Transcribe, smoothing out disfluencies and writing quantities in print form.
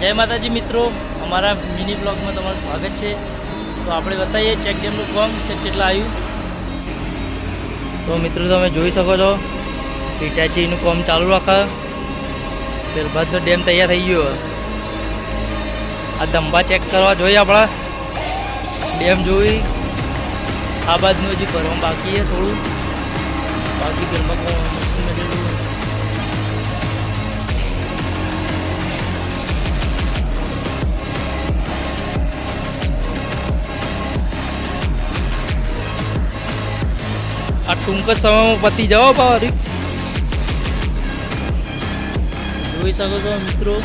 જય માતાજી મિત્રો, અમારા મિની બ્લોગમાં તમારું સ્વાગત છે। તો આપણે બતાવીએ ચેક ડેમનું કામ કે કેટલા આવ્યું। તો મિત્રો તમે જોઈ શકો છો ઈટાચીનું કામ ચાલુ રાખે। ત્યારબાદનો ડેમ તૈયાર થઈ ગયો। આ દંભા ચેક કરવા જોઈએ આપણા ડેમ જોઈ। આ બાજુનું હજી ભરવામાં બાકી છે થોડું, બાકી ઘરમાં મશીન મેળવેલું। આ ટૂંક જ સમયમાં પતી જાઓ પાવરી જોઈ શકો છો મિત્રો।